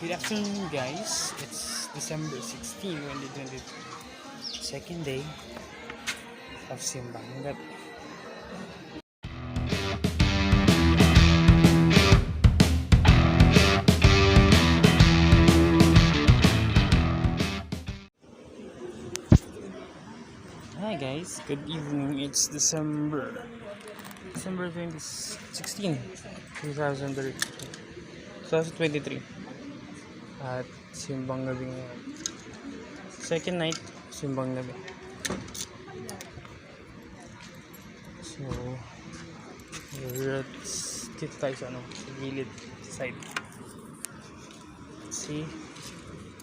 Good afternoon, guys. It's December 16, 2022. Second day of Simbang Gabi. Hi guys, good evening. It's December 16, 2023. At Simbang Gabi ngayon. Second night, Simbang Gabi. So, dito tayo sa gilid side. See,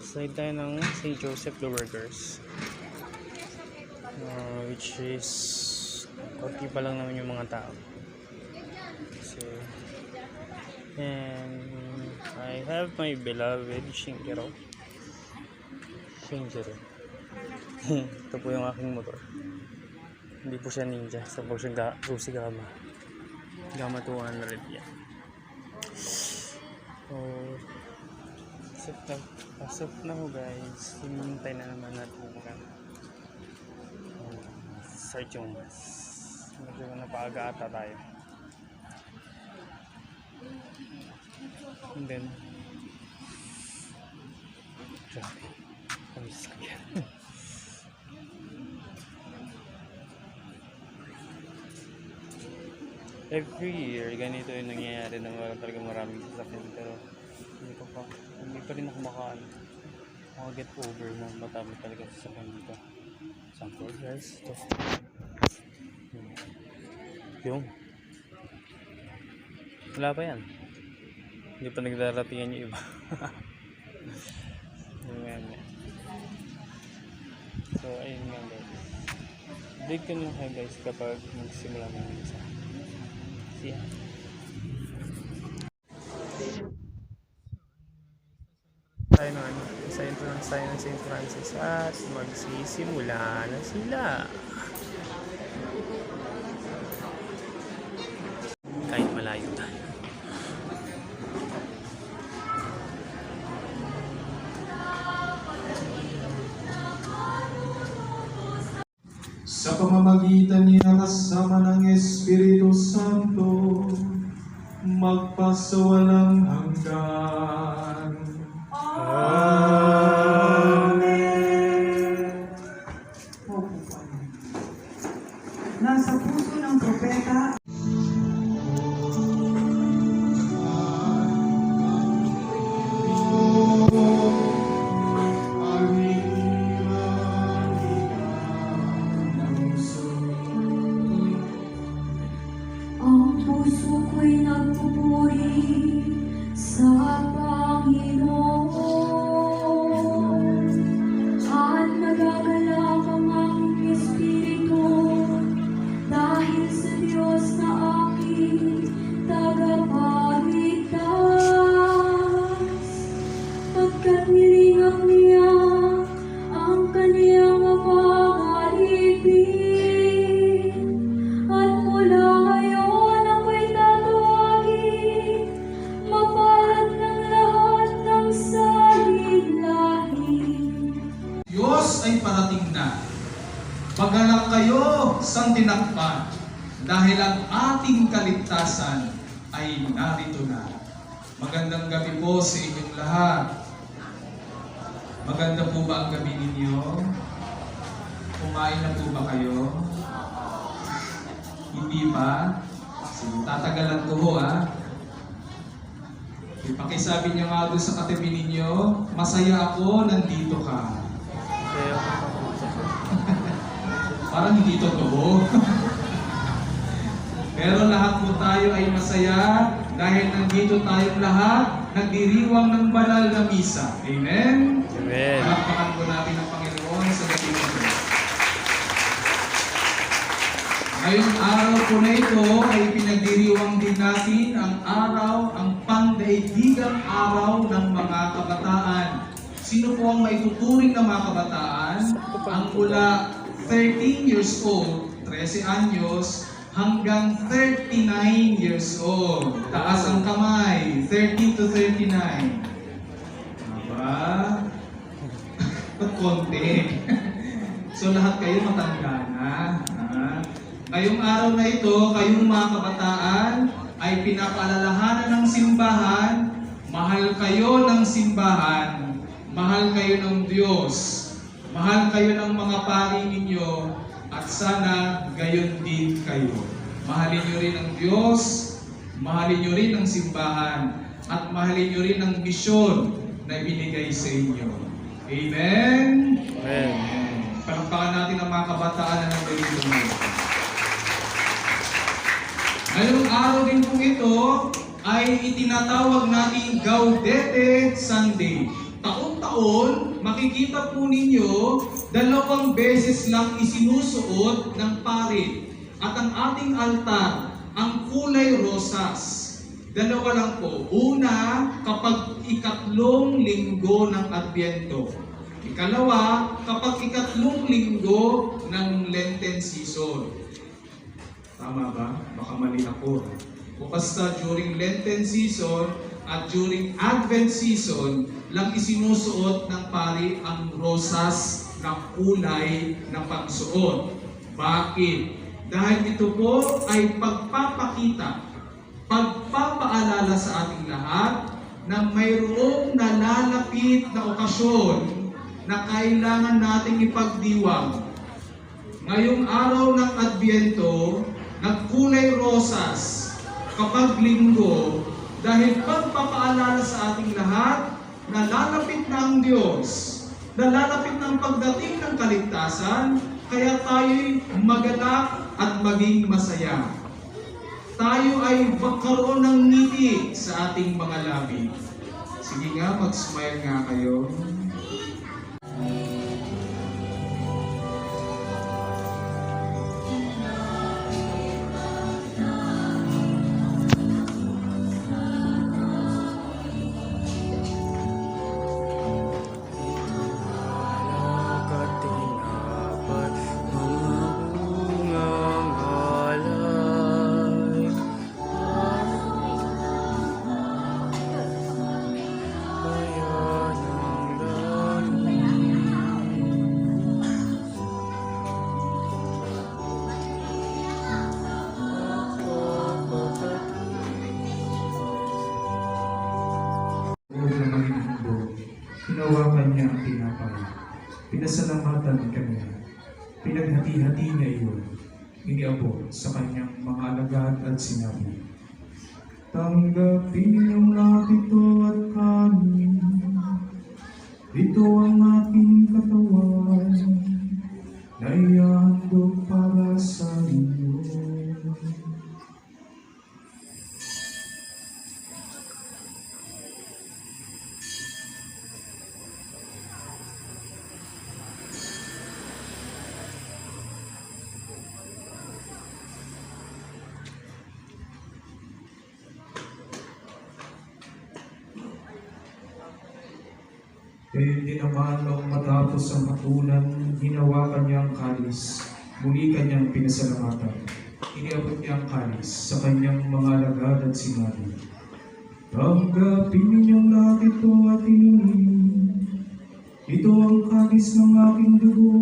side tayo ng St. Joseph Lower Girls. Which is konti pa lang naman yung mga tao. So, and I have my beloved Shinkero. Ito po yung aking motor. Hindi po siya ninja. Sa po siya Rusi Gama 200 yan. So, pasok na ho guys. Hinintay na naman natin start yung mas. Medyo napaaga ata tayo. And then grabe, ang sakyan. Every year ganito yung nangyayari na talaga maraming sasakyan, pero hindi pa rin ako maka-get over na matami talaga sasakyan dito. Sample guys, ito yung wala pa yan. Hindi pa nagdaratingan yung iba. So ayun nga guys, break ko lang kayo guys kapag magsimula na yung isa. See ya. Tayo naman sa entrance tayo ng St. Francis at magsisimula na sila. Kahit malayo tayo. Sa pamamagitan niya kasama ng Espiritu Santo, magpasawalang hanggan. Amen. Nasa puso ng propeta ang puso ko'y nagpupuri sa Panginoon at nagagalak ang aking espiritu dahil sa Diyos na aking tagapagligtas, pagkat nilingang niya ang kaniyang pag-ibig, at mula ngayon ako'y tatawagin mapalad ng lahat ng salig-lahi. Diyos ay parating na. Magalak kayo sa tinakpan, dahil ang ating kaligtasan ay narito na. Magandang gabi po sa inyong lahat. Maganda po ba ang gabi ninyo? Kumain na po ba kayo? Hindi pa? Sige, tatagalan ko ho Ipakisabi niyo nga doon sa katabi ninyo, masaya ako, nandito ka. Parang hindi totoo. Pero lahat po tayo ay masaya dahil nandito tayong lahat nagdiriwang ng banal na misa. Amen? Amen. Palakpakan po natin ang Panginoon sa gabi nito. Ngayong araw po na ito ay pinagdiriwang din natin ang pangdaigdigang araw ng mga kabataan. Sino po ang maituturing na mga kabataan? Ang mula 13 years old, 13 anyos, hanggang 39 years old. Taas ang kamay, 30 to 39. ba? Ba't konti? So lahat kayo matanda na. Ngayong araw na ito, kayong mga kabataan ay pinapaalalahanan ng simbahan, mahal kayo ng simbahan, mahal kayo ng Diyos, mahal kayo ng mga pari ninyo, at sana gayon din kayo. Mahalin nyo rin ang Diyos, mahalin nyo rin ang simbahan, at mahalin nyo rin ang misyon na ibinigay sa inyo. Amen? Amen. Palakpakan natin ang mga kabataan na nandito ngayon. Ngayong araw din po ito ay itinatawag nating Gaudete Sunday. Taon-taon, makikita po ninyo, 2 beses lang isinusuot ng pari at ang ating altar, ang kulay rosas. 2 lang po. Una, kapag 3 linggo ng Adbyento. Ikalawa, kapag 3 linggo ng Lenten season. Tama ba? Baka mali ako. O basta during Lenten season at during Advent season, lang isinusuot ng pari ang rosas na kulay na pagsuot. Bakit? Dahil ito po ay pagpapakita, pagpapaalala sa ating lahat na mayroong nalalapit na okasyon na kailangan nating ipagdiwang. Ngayong araw ng Adbyento, nagkulay rosas kapag linggo dahil pagpapaalala sa ating lahat na lalapit na ang Diyos, na lalapit na ang pagdating ng kaligtasan, kaya tayo'y magalak at maging masaya. Tayo ay magkaroon ng ngiti sa ating mga labi. Sige nga, mag-smile nga kayo. Hinawakan niya ang tinapay. Pinasalamatan kanya. Pinaghati-hati niya iyon. Iniabot sa kanyang mga alagad at sinabi, "Tanggapin niyong lahat ito at kanin. Ito ang aking katawan na ihandog para sa inyo." Gayon din naman noong matapos ang hapunan, hinawakan niya ang kalis, muli kanyang pinasalamatan. Iniabot niya ang kalis sa kanyang mga alagad at sinabi, "Tanggapin ninyong lahat ito at inumin. Ito ang kalis ng aking dugo,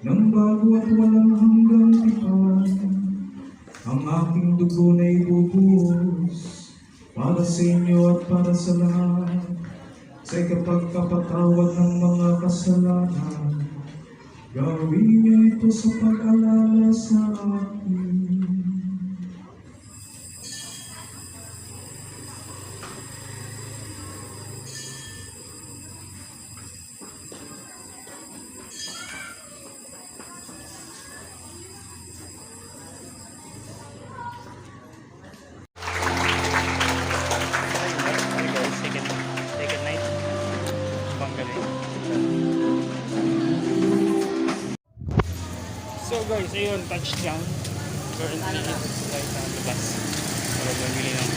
ng bago at walang hanggang tipan. Ang aking dugo na ibubuhos para sa inyo at para sa lahat, sa ikapagpapatawad ng mga kasalanan. Gawin niyo ito sa pag-alala sa akin." Hi guys, second night. Bang galing. So guys, ayun, touchdown. Currently is right on the bus. Para bumili ng